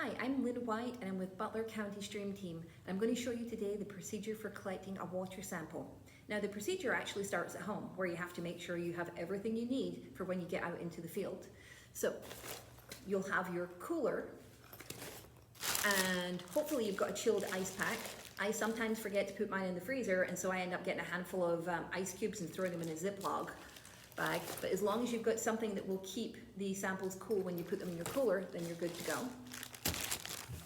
Hi, I'm Lynn White and I'm with Butler County Stream Team. I'm going to show you today the procedure for collecting a water sample. Now the procedure actually starts at home, where you have to make sure you have everything you need for when you get out into the field. So you'll have your cooler and hopefully you've got a chilled ice pack. I sometimes forget to put mine in the freezer, and so I end up getting a handful of ice cubes and throwing them in a Ziploc bag. But as long as you've got something that will keep the samples cool when you put them in your cooler, then you're good to go.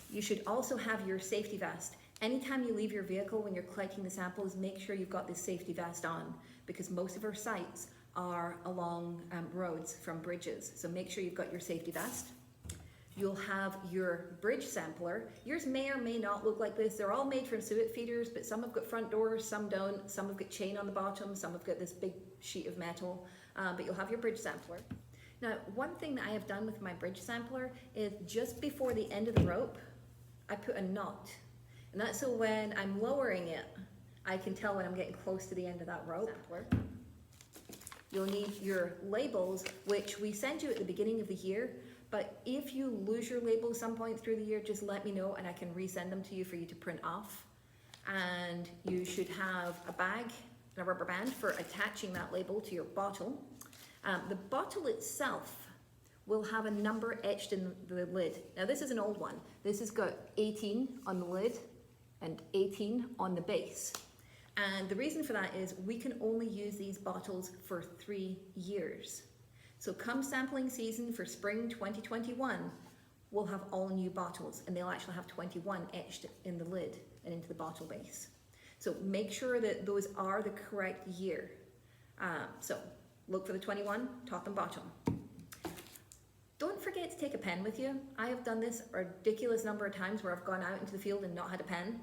You should also have your safety vest. Anytime you leave your vehicle when you're collecting the samples, make sure you've got this safety vest on, because most of our sites are along roads from bridges. So make sure you've got your safety vest. You'll have your bridge sampler. Yours may or may not look like this. They're all made from suet feeders, but some have got front doors, some don't. Some have got chain on the bottom, some have got this big sheet of metal, but you'll have your bridge sampler. Now, one thing that I have done with my bridge sampler is just before the end of the rope, I put a knot. And that's so when I'm lowering it, I can tell when I'm getting close to the end of that rope. You'll need your labels, which we send you at the beginning of the year. But if you lose your labels some point through the year, just let me know and I can resend them to you for you to print off. And you should have a bag and a rubber band for attaching that label to your bottle. The bottle itself will have a number etched in the lid. Now this is an old one. This has got 18 on the lid and 18 on the base. And the reason for that is we can only use these bottles for 3 years. So come sampling season for spring 2021, we'll have all new bottles, and they'll actually have 21 etched in the lid and into the bottle base. So make sure that those are the correct year. So look for the 21, top and bottom. Don't forget to take a pen with you. I have done this a ridiculous number of times where I've gone out into the field and not had a pen.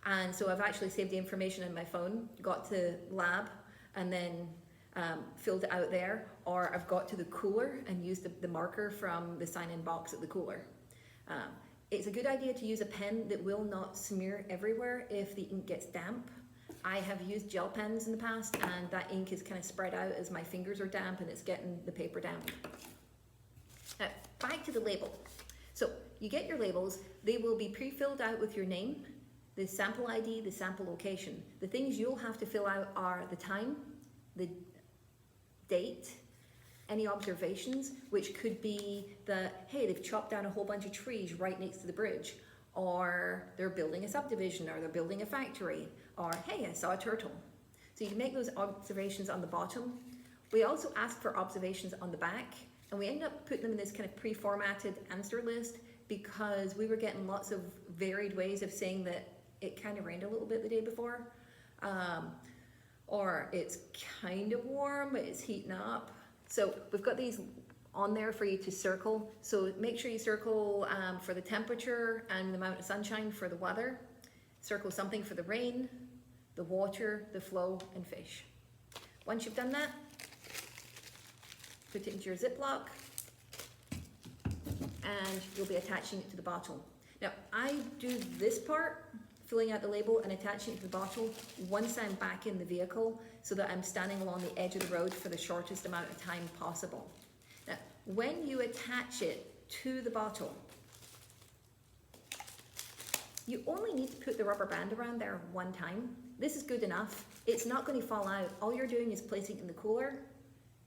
And so I've actually saved the information in my phone, got to lab, and then filled it out there, or I've got to the cooler and used the marker from the sign-in box at the cooler. It's a good idea to use a pen that will not smear everywhere if the ink gets damp. I have used gel pens in the past, and that ink is kind of spread out as my fingers are damp and it's getting the paper damp. Now, back to the label. So you get your labels, they will be pre-filled out with your name, the sample ID, the sample location. The things you'll have to fill out are the time, the date, any observations, which could be hey, they've chopped down a whole bunch of trees right next to the bridge, or they're building a subdivision, or they're building a factory, or hey, I saw a turtle. So you can make those observations on the bottom. We also ask for observations on the back, and we end up putting them in this kind of pre-formatted answer list because we were getting lots of varied ways of saying that it kind of rained a little bit the day before. Or it's kind of warm, but it's heating up. So we've got these on there for you to circle. So make sure you circle for the temperature and the amount of sunshine for the weather. Circle something for the rain, the water, the flow, and fish. Once you've done that, put it into your Ziploc and you'll be attaching it to the bottle. Now I do this part, filling out the label and attaching it to the bottle, once I'm back in the vehicle so that I'm standing along the edge of the road for the shortest amount of time possible. Now, when you attach it to the bottle, you only need to put the rubber band around there one time. This is good enough. It's not going to fall out. All you're doing is placing it in the cooler,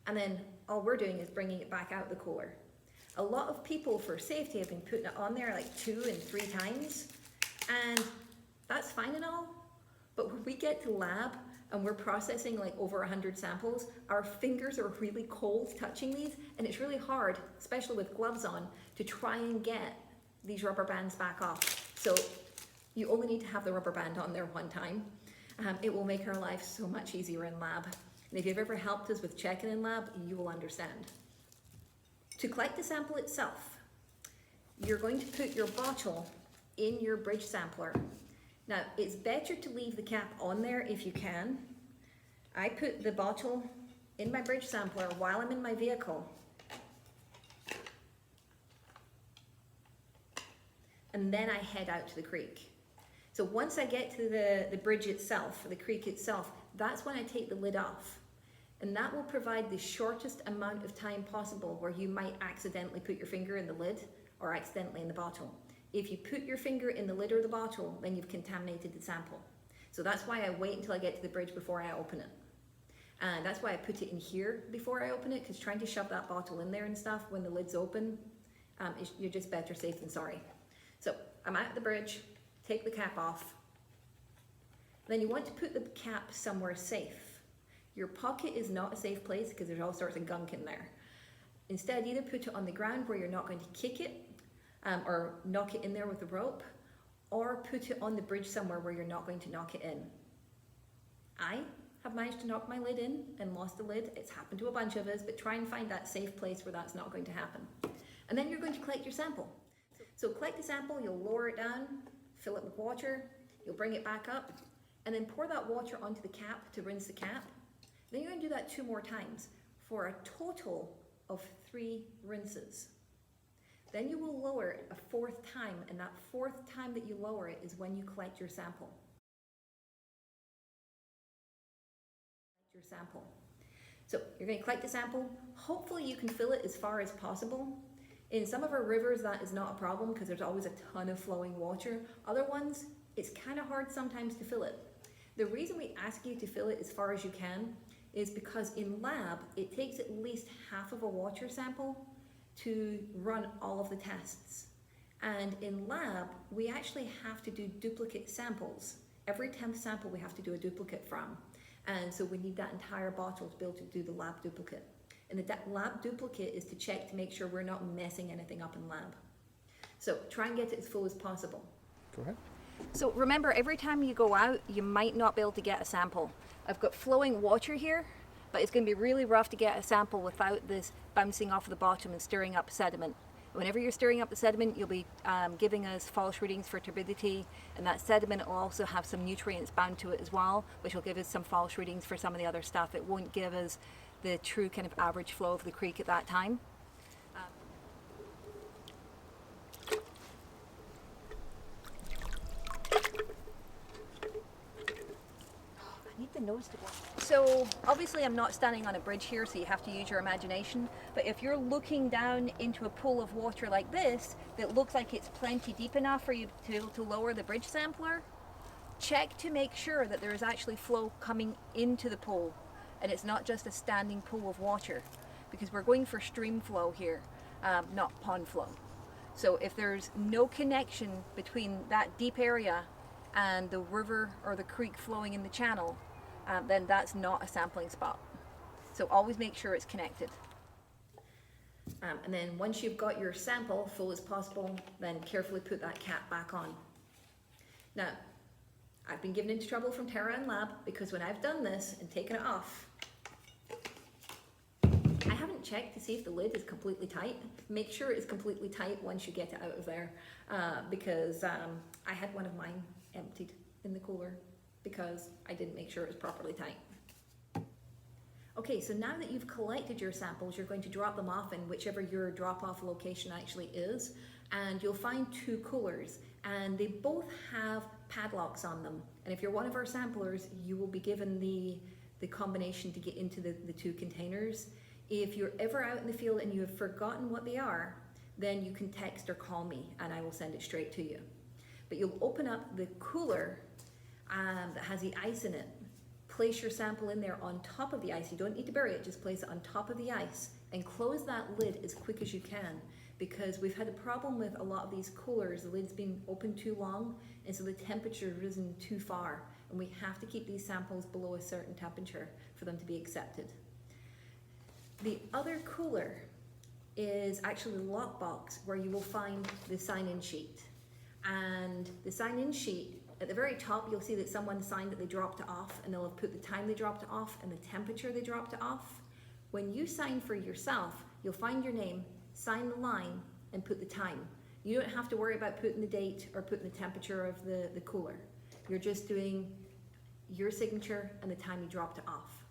and then all we're doing is bringing it back out the cooler. A lot of people, for safety, have been putting it on there like 2 and 3 times, and that's fine and all, but when we get to lab and we're processing like over 100 samples, our fingers are really cold touching these, and it's really hard, especially with gloves on, to try and get these rubber bands back off. So you only need to have the rubber band on there one time. It will make our life so much easier in lab. And if you've ever helped us with checking in lab, you will understand. To collect the sample itself, you're going to put your bottle in your bridge sampler. Now, it's better to leave the cap on there if you can. I put the bottle in my bridge sampler while I'm in my vehicle. And then I head out to the creek. So once I get to the bridge itself, or the creek itself, that's when I take the lid off. And that will provide the shortest amount of time possible where you might accidentally put your finger in the lid or accidentally in the bottle. If you put your finger in the lid or the bottle, then you've contaminated the sample. So that's why I wait until I get to the bridge before I open it. And that's why I put it in here before I open it, because trying to shove that bottle in there and stuff when the lid's open, you're just better safe than sorry. So I'm at the bridge, take the cap off. Then you want to put the cap somewhere safe. Your pocket is not a safe place because there's all sorts of gunk in there. Instead, either put it on the ground where you're not going to kick it, or knock it in there with a rope, or put it on the bridge somewhere where you're not going to knock it in. I have managed to knock my lid in and lost the lid. It's happened to a bunch of us, but try and find that safe place where that's not going to happen. And then you're going to collect your sample. So collect the sample, you'll lower it down, fill it with water, you'll bring it back up, and then pour that water onto the cap to rinse the cap. Then you're going to do that 2 more times for a total of 3 rinses. Then you will lower it a 4th time, and that 4th time that you lower it is when you collect your sample. So you're going to collect the sample. Hopefully you can fill it as far as possible. In some of our rivers that is not a problem because there's always a ton of flowing water. Other ones, it's kind of hard sometimes to fill it. The reason we ask you to fill it as far as you can is because in lab it takes at least half of a water sample to run all of the tests. And in lab we actually have to do duplicate samples. Every 10th sample we have to do a duplicate from. And so we need that entire bottle to be able to do the lab duplicate. And the lab duplicate is to check to make sure we're not messing anything up in lab. So try and get it as full as possible. Go ahead. So remember, every time you go out, you might not be able to get a sample. I've got flowing water here, but it's going to be really rough to get a sample without this bouncing off the bottom and stirring up sediment. Whenever you're stirring up the sediment, you'll be giving us false readings for turbidity, and that sediment will also have some nutrients bound to it as well, which will give us some false readings for some of the other stuff. It won't give us the true kind of average flow of the creek at that time. I need the nose to work. So obviously I'm not standing on a bridge here, so you have to use your imagination, but if you're looking down into a pool of water like this that looks like it's plenty deep enough for you to be able to lower the bridge sampler, check to make sure that there is actually flow coming into the pool and it's not just a standing pool of water, because we're going for stream flow here, not pond flow. So if there's no connection between that deep area and the river or the creek flowing in the channel, then that's not a sampling spot. So always make sure it's connected. And then once you've got your sample full as possible, then carefully put that cap back on. Now, I've been given into trouble from Tara and Lab because when I've done this and taken it off, I haven't checked to see if the lid is completely tight. Make sure it's completely tight once you get it out of there, because I had one of mine emptied in the cooler because I didn't make sure it was properly tight. Okay, so now that you've collected your samples, you're going to drop them off in whichever your drop-off location actually is, and you'll find 2 coolers, and they both have padlocks on them. And if you're one of our samplers, you will be given the combination to get into the 2 containers. If you're ever out in the field and you have forgotten what they are, then you can text or call me and I will send it straight to you. But you'll open up the cooler that has the ice in it, place your sample in there on top of the ice. You don't need to bury it, just place it on top of the ice and close that lid as quick as you can, because we've had a problem with a lot of these coolers. The lid's been open too long and so the temperature has risen too far, and we have to keep these samples below a certain temperature for them to be accepted. The other cooler is actually the lockbox where you will find the sign-in sheet. And the sign-in sheet, at the very top, you'll see that someone signed that they dropped it off, and they'll have put the time they dropped it off and the temperature they dropped it off. When you sign for yourself, you'll find your name, sign the line, and put the time. You don't have to worry about putting the date or putting the temperature of the cooler. You're just doing your signature and the time you dropped it off.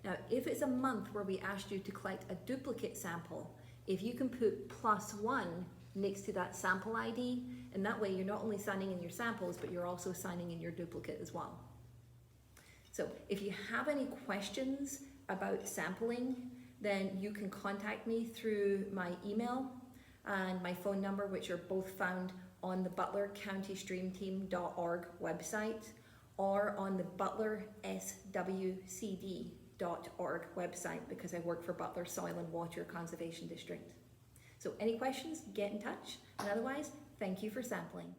Now, if it's a month where we asked you to collect a duplicate sample, if you can put +1 next to that sample ID, and that way you're not only signing in your samples, but you're also signing in your duplicate as well. So if you have any questions about sampling, then you can contact me through my email. and my phone number, which are both found on the Butler County Stream Team.org website or on the Butler SWCD.org website, because I work for Butler Soil and Water Conservation District. So any questions, get in touch, and otherwise, thank you for sampling.